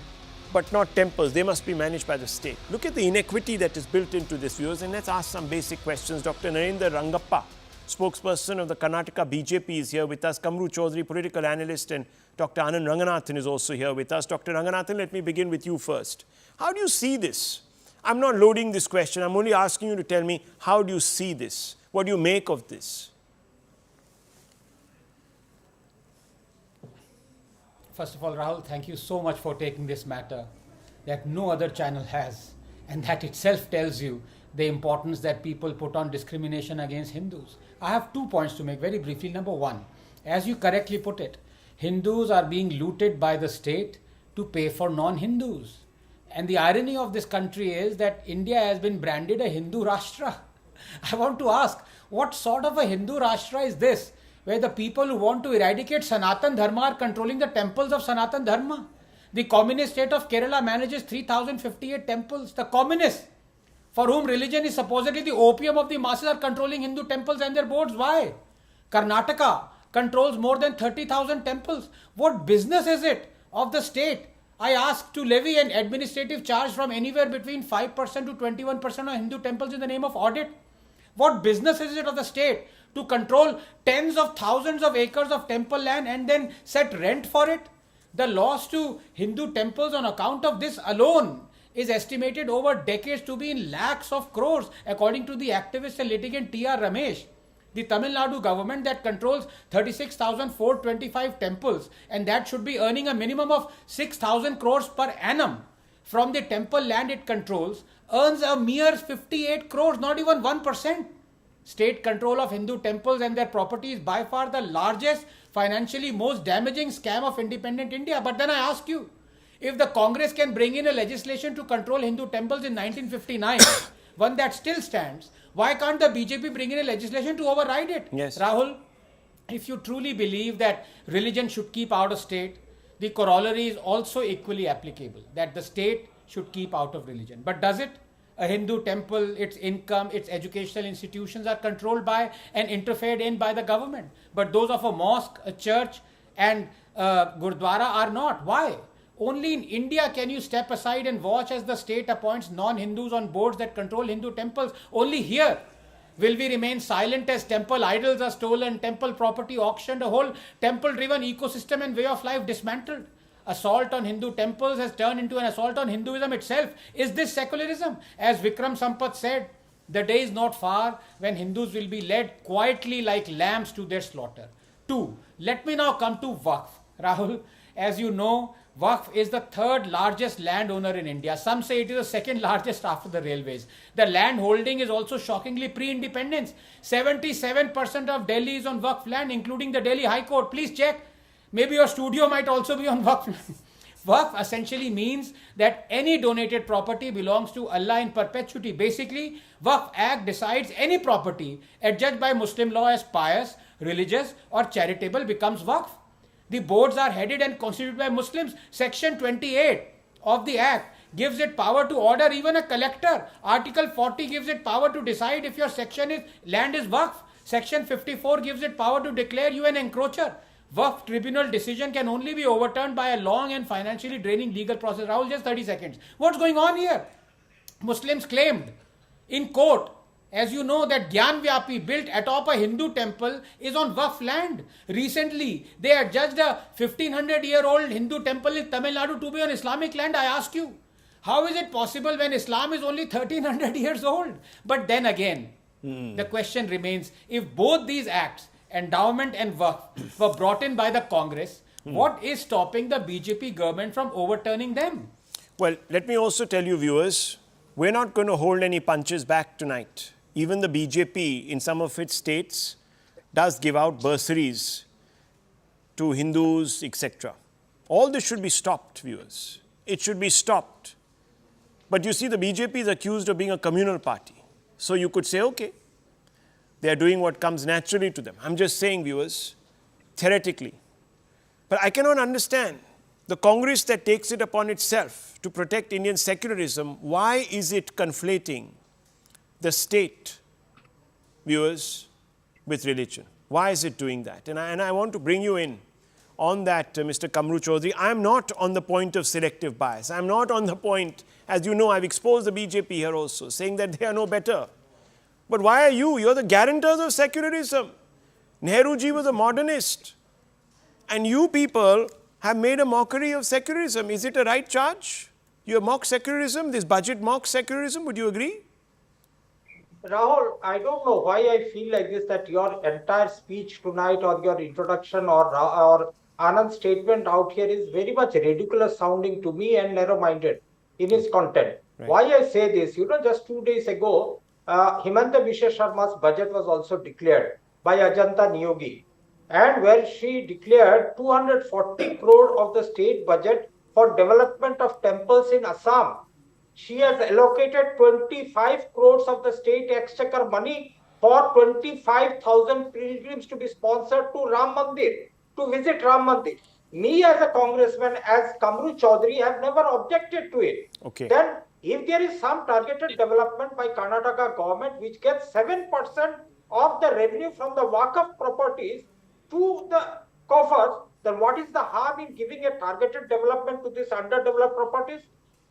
but not temples. They must be managed by the state. Look at the inequity that is built into this, viewers, and let's ask some basic questions. Dr. Narendra Rangappa, spokesperson of the Karnataka BJP, is here with us. Kamru Chaudhary, political analyst, and Dr. Anand Ranganathan is also here with us. Dr. Ranganathan, let me begin with you first. How do you see this? I'm not loading this question. I'm only asking you to tell me, how do you see this? What do you make of this?
First of all, Rahul, thank you so much for taking this matter that no other channel has. And that itself tells you the importance that people put on discrimination against Hindus. I have 2 points to make very briefly. Number one, as you correctly put it, Hindus are being looted by the state to pay for non-Hindus. And the irony of this country is that India has been branded a Hindu Rashtra. I want to ask, what sort of a Hindu Rashtra is this, where the people who want to eradicate Sanatan Dharma are controlling the temples of Sanatan Dharma? The communist state of Kerala manages 3,058 temples. The communists, for whom religion is supposedly the opium of the masses, are controlling Hindu temples and their boards. Why? Karnataka controls more than 30,000 temples. What business is it of the state, I ask, to levy an administrative charge from anywhere between 5% to 21% on Hindu temples in the name of audit? What business is it of the state to control tens of thousands of acres of temple land and then set rent for it? The loss to Hindu temples on account of this alone is estimated over decades to be in lakhs of crores, according to the activist and litigant T.R. Ramesh. The Tamil Nadu government that controls 36,425 temples and that should be earning a minimum of 6,000 crores per annum from the temple land it controls earns a mere 58 crores, not even 1%. State control of Hindu temples and their property is by far the largest, financially most damaging scam of independent India. But then I ask you, if the Congress can bring in a legislation to control Hindu temples in 1959, one that still stands, why can't the BJP bring in a legislation to override it?
Yes.
Rahul, if you truly believe that religion should keep out of state, the corollary is also equally applicable, that the state should keep out of religion. But does it? A Hindu temple, its income, its educational institutions are controlled by and interfered in by the government. But those of a mosque, a church and Gurdwara are not. Why? Only in India can you step aside and watch as the state appoints non-Hindus on boards that control Hindu temples. Only here will we remain silent as temple idols are stolen, temple property auctioned, a whole temple-driven ecosystem and way of life dismantled. Assault on Hindu temples has turned into an assault on Hinduism itself. Is this secularism? As Vikram Sampath said, The day is not far when Hindus will be led quietly like lambs to their slaughter. 2. Let me now come to Waqf. Rahul, as you know, Waqf is the third largest landowner in India. Some say it is the second largest after the railways. The land holding is also shockingly pre-independence. 77% of Delhi is on Waqf land, including the Delhi High Court. Please check. Maybe your studio might also be on Waqf land. Waqf essentially means that any donated property belongs to Allah in perpetuity. Basically, Waqf Act decides any property adjudged by Muslim law as pious, religious or charitable becomes Waqf. The boards are headed and constituted by Muslims. Section 28 of the Act gives it power to order even a collector. Article 40 gives it power to decide if your land is Waqf. Section 54 gives it power to declare you an encroacher. Waqf tribunal decision can only be overturned by a long and financially draining legal process. Rahul, just 30 seconds. What's going on here? Muslims claimed in court, as you know, that Gyan Vyapi built atop a Hindu temple is on Waqf land. Recently, they adjudged a 1500-year-old Hindu temple in Tamil Nadu to be on Islamic land. I ask you, how is it possible when Islam is only 1300 years old? But then again, the question remains, if both these acts, endowment and Waqf, were brought in by the Congress, what is stopping the BJP government from overturning them?
Well, let me also tell you, viewers, we're not going to hold any punches back tonight. Even the BJP in some of its states does give out bursaries to Hindus, etc. All this should be stopped, viewers. It should be stopped. But you see, the BJP is accused of being a communal party. So you could say, okay, they are doing what comes naturally to them. I'm just saying, viewers, theoretically. But I cannot understand the Congress that takes it upon itself to protect Indian secularism. Why is it conflating the state, viewers, with religion? Why is it doing that? And I want to bring you in on that, Mr. Kamru Chowdhury. I'm not on the point of selective bias. I'm not on the point, as you know, I've exposed the BJP here also, saying that they are no better. But why are you? You're the guarantors of secularism. Nehruji was a modernist. And you people have made a mockery of secularism. Is it a right charge? You mock secularism? This budget mocks secularism? Would you agree?
Rahul, I don't know why I feel like this, that your entire speech tonight or your introduction or Anand's statement out here is very much ridiculous sounding to me and narrow-minded in its content.
Right.
Why I say this, just 2 days ago, Himanta Biswa Sharma's budget was also declared by Ajanta Niyogi, and where she declared 240 crore of the state budget for development of temples in Assam. She has allocated 25 crores of the state exchequer money for 25,000 pilgrims to be sponsored to Ram Mandir, to visit Ram Mandir. Me as a congressman, as Kamru Chowdhury, have never objected to it.
Okay.
Then, if there is some targeted development by Karnataka government which gets 7% of the revenue from the Waqf properties to the coffers, then what is the harm in giving a targeted development to these underdeveloped properties?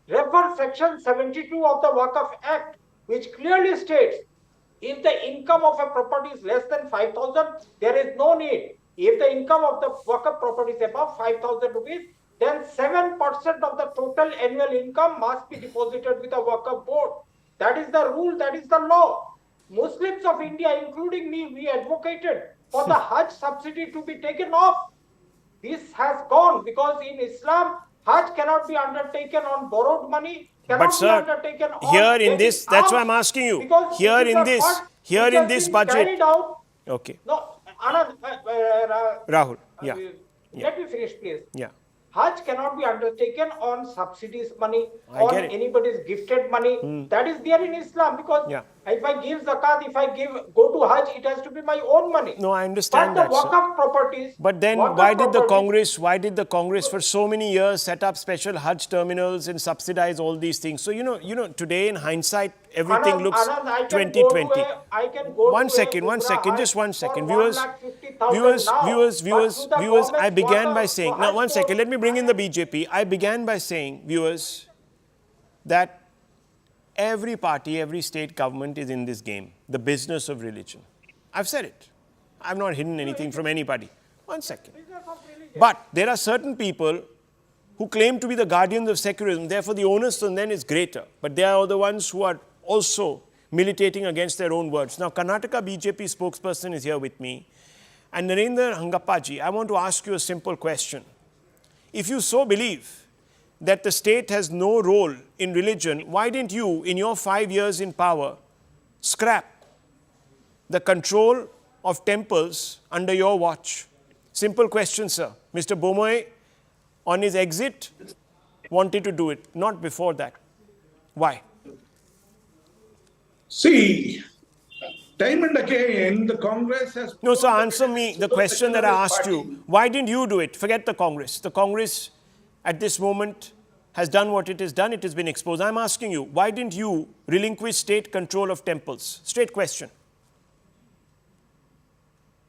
Refer section 72 of the Waqf Act, which clearly states, if the income of a property is less than 5,000, there is no need. If the income of the Waqf property is above 5,000 rupees, then 7% of the total annual income must be deposited with a Waqf board. That is the rule, that is the law. Muslims of India, including me, we advocated for the Hajj subsidy to be taken off. This has gone because in Islam, Hajj cannot be undertaken on borrowed money.
But sir, here in this, that's why I'm asking you. Here in this budget. Okay.
No, Anand,
Rahul, yeah.
Let me finish, please.
Yeah.
Hajj cannot be undertaken on subsidies money, on anybody's gifted money. That is there in Islam, because if I give zakat, if I go to Hajj, it has to be my own money.
No, I understand that,
But the Waqf properties...
But then why did the Congress for so many years set up special Hajj terminals and subsidize all these things? So, today in hindsight, everything looks 2020. One second, just one second. Viewers, I began by saying, now one second, let me bring in the BJP. I began by saying, viewers, that every party, every state government is in this game, the business of religion. I've said it. I've not hidden anything from anybody. One second. But there are certain people who claim to be the guardians of secularism, therefore the onus on them is greater. But they are the ones who are also militating against their own words. Now, Karnataka BJP spokesperson is here with me. And Narendra Hangappaji, I want to ask you a simple question. If you so believe that the state has no role in religion, why didn't you, in your 5 years in power, scrap the control of temples under your watch? Simple question, sir. Mr. Bomoy, on his exit, wanted to do it, not before that. Why?
See, time and again, the Congress has...
No, sir, answer me the question that I asked you. Why didn't you do it? Forget the Congress. The Congress, at this moment, has done what it has done. It has been exposed. I'm asking you, why didn't you relinquish state control of temples? Straight question.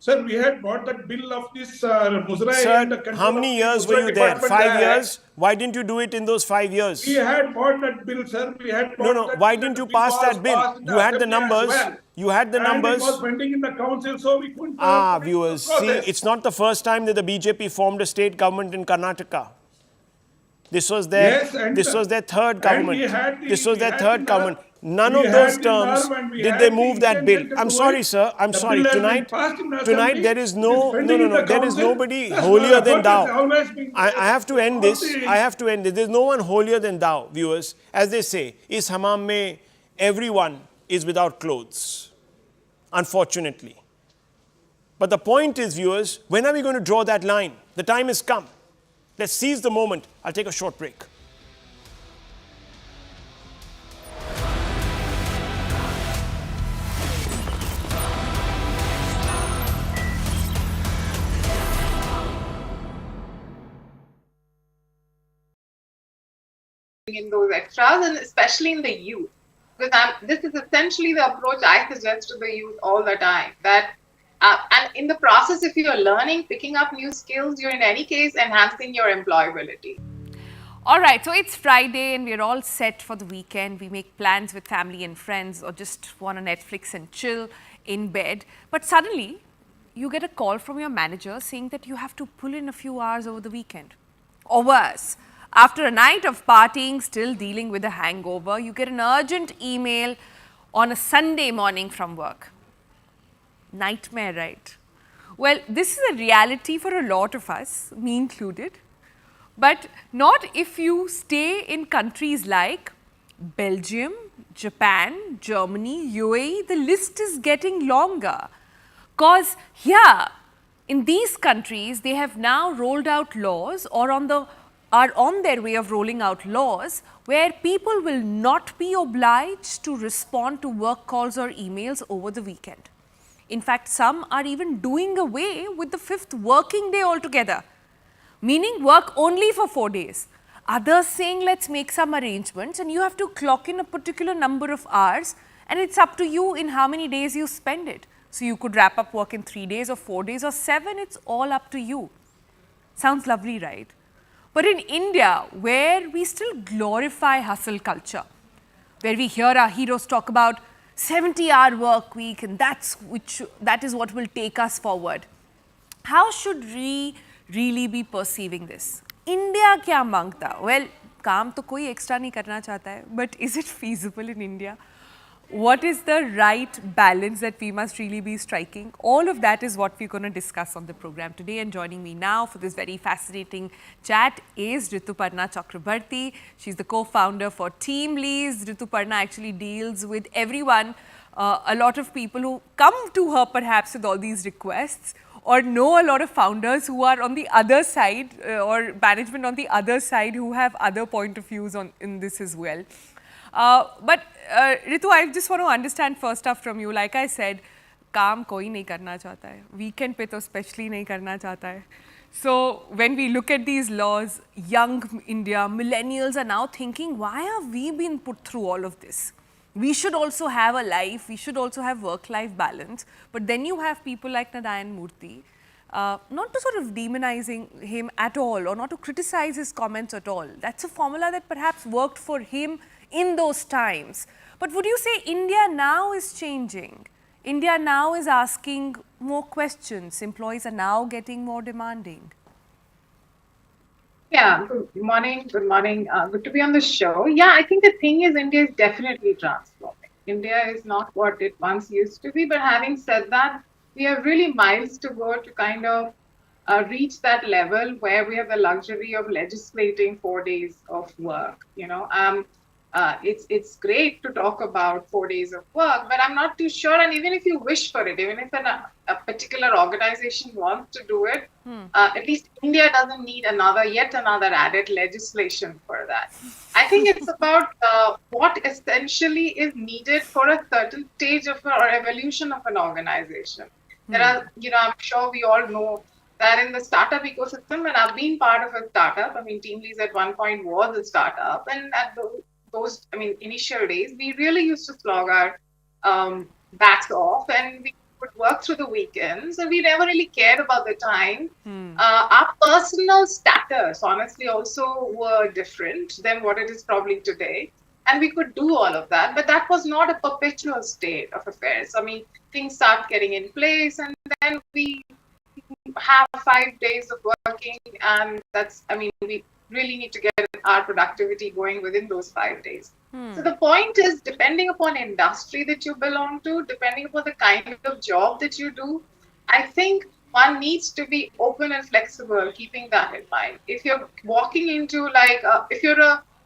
Sir, we had bought that bill of this Muzrai.
Sir, how many years were you there? 5 years? Why didn't you do it in those 5 years?
We had bought that bill, sir. We had bought
No. Why didn't you pass that bill? You had the numbers. You had the numbers.
It was pending in the council, so we couldn't...
Viewers, see, it's not the first time that the BJP formed a state government in Karnataka. This was their third government. This was their third government. None of those terms did they move that bill. I'm sorry, sir. I'm sorry. Tonight there is there is nobody holier than thou. I have to end this. There's no one holier than thou, viewers. As they say, is hammam mein everyone is without clothes, unfortunately. But the point is, viewers, when are we going to draw that line? The time has come. Let's seize the moment. I'll take a short break.
In those extras, and especially in the youth, because this is essentially the approach I suggest to the youth all the time, that and in the process, if you're learning, picking up new skills, you're in any case enhancing your employability.
All right, so it's Friday and we're all set for the weekend. We make plans with family and friends or just want to Netflix and chill in bed. But suddenly, you get a call from your manager saying that you have to pull in a few hours over the weekend. Or worse, after a night of partying, still dealing with a hangover, you get an urgent email on a Sunday morning from work. Nightmare, right? Well, this is a reality for a lot of us, me included. But not if you stay in countries like Belgium, Japan, Germany, UAE. The list is getting longer. Because here, in these countries, they have now rolled out laws or are on their way of rolling out laws where people will not be obliged to respond to work calls or emails over the weekend. In fact, some are even doing away with the 5th working day altogether, meaning work only for 4 days. Others saying, let's make some arrangements and you have to clock in a particular number of hours and it's up to you in how many days you spend it. So you could wrap up work in 3 days or 4 days or 7, it's all up to you. Sounds lovely, right? But in India, where we still glorify hustle culture, where we hear our heroes talk about 70-hour work week and that is what will take us forward. How should we really be perceiving this? India kya mangta? Well, काम तो कोई extra नहीं करना चाहता है, but is it feasible in India? What is the right balance that we must really be striking? All of that is what we're going to discuss on the program today. And joining me now for this very fascinating chat is Rituparna Chakrabarti. She's the co-founder for Team Lease. Rituparna actually deals with everyone, a lot of people who come to her perhaps with all these requests or know a lot of founders who are on the other side or management on the other side who have other point of views in this as well. But Ritu, I just want to understand first off from you, like I said, काम कोई नहीं करना चाहता है, weekend पे तो especially नहीं करना चाहता है. So when we look at these laws, young India, millennials are now thinking, why have we been put through all of this? We should also have a life, we should also have work-life balance. But then you have people like Narayan Murthy, not to sort of demonizing him at all or not to criticize his comments at all. That's a formula that perhaps worked for him in those times. But would you say India now is changing? India now is asking more questions. Employees are now getting more demanding.
Yeah, good morning. Good morning. Good to be on the show. Yeah, I think the thing is India is definitely transforming. India is not what it once used to be. But having said that, we have really miles to go to kind of reach that level where we have the luxury of legislating 4 days of work. It's great to talk about 4 days of work, but I'm not too sure. And even if you wish for it, even if a particular organization wants to do it, at least India doesn't need yet another added legislation for that. I think it's about what essentially is needed for a certain stage of or evolution of an organization. There are, I'm sure we all know that in the startup ecosystem, and I've been part of a startup. I mean, TeamLease at one point was a startup, and at those initial days, we really used to slog our backs off, and we would work through the weekends, and we never really cared about the time. Our personal status, honestly, also were different than what it is probably today. And we could do all of that, but that was not a perpetual state of affairs. I mean, things start getting in place, and then we have 5 days of working, and we really need to get our productivity going within those 5 days. So the point is, depending upon industry that you belong to, depending upon the kind of job that you do, I think one needs to be open and flexible, keeping that in mind. If you're walking into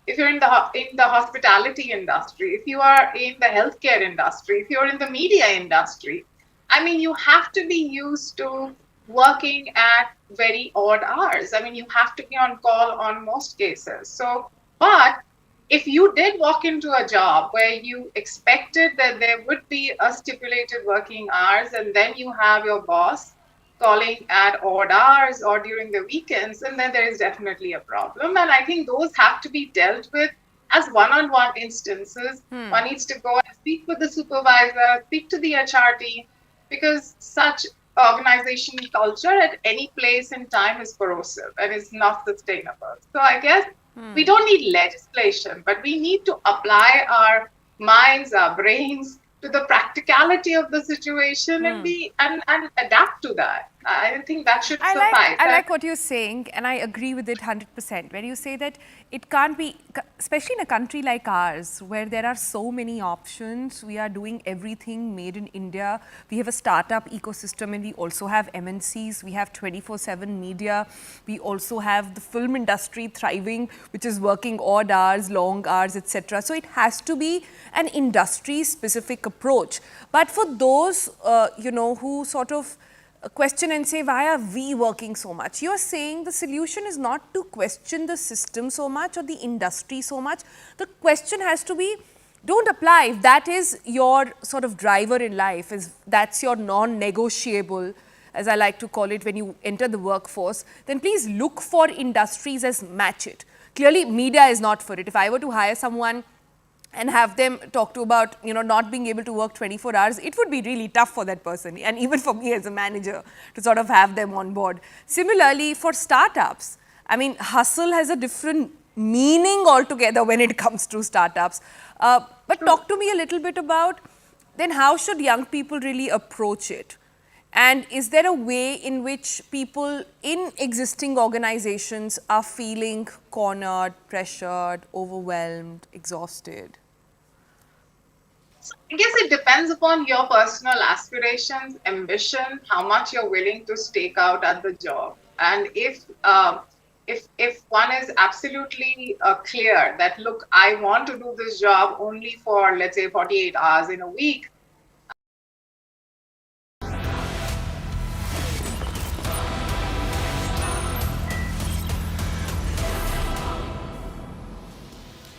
if you're in the hospitality industry, if you are in the healthcare industry, if you're in the media industry, I mean, you have to be used to working at very odd hours. I mean, you have to be on call on most cases. So, but if you did walk into a job where you expected that there would be a stipulated working hours, and then you have your boss calling at odd hours or during the weekends, and then there is definitely a problem. And I think those have to be dealt with as one-on-one instances. One needs to go and speak with the supervisor, speak to the HR team, because such organization culture at any place in time is corrosive and is not sustainable. So I guess we don't need legislation, but we need to apply our minds, our brains to the practicality of the situation and adapt to that. I think that should suffice.
I like what you're saying, and I agree with it 100%. When you say that it can't be, especially in a country like ours, where there are so many options, we are doing everything made in India. We have a startup ecosystem, and we also have MNCs. We have 24/7 media. We also have the film industry thriving, which is working odd hours, long hours, etc. So it has to be an industry-specific approach. But for those, who sort of question and say, why are we working so much? You're saying the solution is not to question the system so much or the industry so much. The question has to be, don't apply. If that is your sort of driver in life, that's your non-negotiable, as I like to call it, when you enter the workforce, then please look for industries as match it. Clearly, media is not for it. If I were to hire someone and have them talk to about, not being able to work 24 hours, it would be really tough for that person, and even for me as a manager, to sort of have them on board. Similarly, for startups, I mean, hustle has a different meaning altogether when it comes to startups. But talk to me a little bit about, then how should young people really approach it? And is there a way in which people in existing organizations are feeling cornered, pressured, overwhelmed, exhausted?
I guess it depends upon your personal aspirations, ambition, how much you're willing to stake out at the job. And if one is absolutely clear that, look, I want to do this job only for, let's say, 48 hours in a week,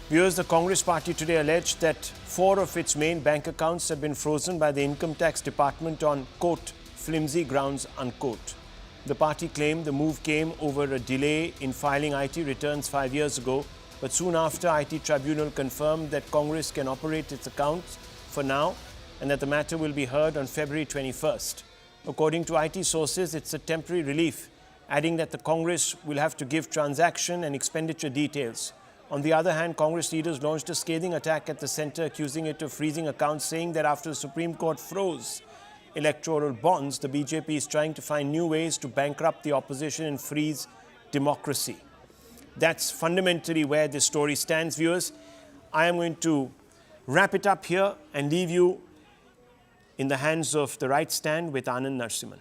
Viewers, the Congress party today alleged that 4 of its main bank accounts have been frozen by the Income Tax Department on, quote, flimsy grounds, unquote. The party claimed the move came over a delay in filing IT returns 5 years ago, but soon after, IT Tribunal confirmed that Congress can operate its accounts for now and that the matter will be heard on February 21st. According to IT sources, it's a temporary relief, adding that the Congress will have to give transaction and expenditure details. On the other hand, Congress leaders launched a scathing attack at the centre, accusing it of freezing accounts, saying that after the Supreme Court froze electoral bonds, the BJP is trying to find new ways to bankrupt the opposition and freeze democracy. That's fundamentally where this story stands, viewers. I am going to wrap it up here and leave you in the hands of the right stand with Anand Narasimhan.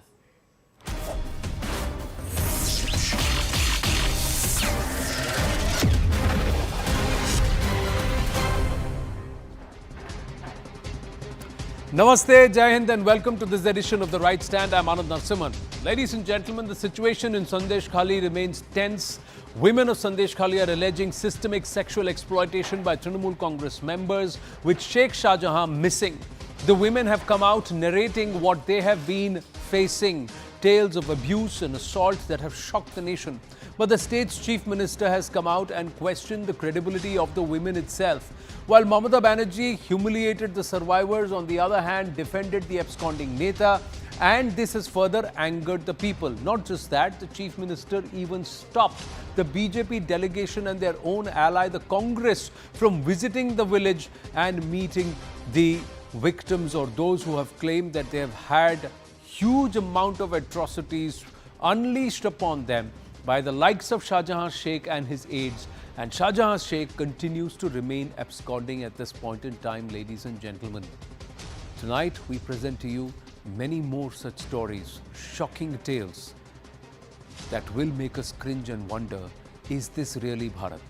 Namaste, Jai Hind, and welcome to this edition of The Right Stand. I'm Anand Narasimhan. Ladies and gentlemen, the situation in Sandeshkhali remains tense. Women of Sandeshkhali are alleging systemic sexual exploitation by Trinamool Congress members, with Sheikh Shah Jahan missing. The women have come out narrating what they have been facing, tales of abuse and assault that have shocked the nation. But the state's chief minister has come out and questioned the credibility of the women itself. While Mamata Banerjee humiliated the survivors, on the other hand, defended the absconding Neta, and this has further angered the people. Not just that, the chief minister even stopped the BJP delegation and their own ally, the Congress, from visiting the village and meeting the victims or those who have claimed that they have had huge amount of atrocities unleashed upon them by the likes of Shah Jahan Sheikh and his aides. And Shah Jahan Sheikh continues to remain absconding at this point in time, ladies and gentlemen. Tonight, we present to you many more such stories, shocking tales that will make us cringe and wonder, is this really Bharat?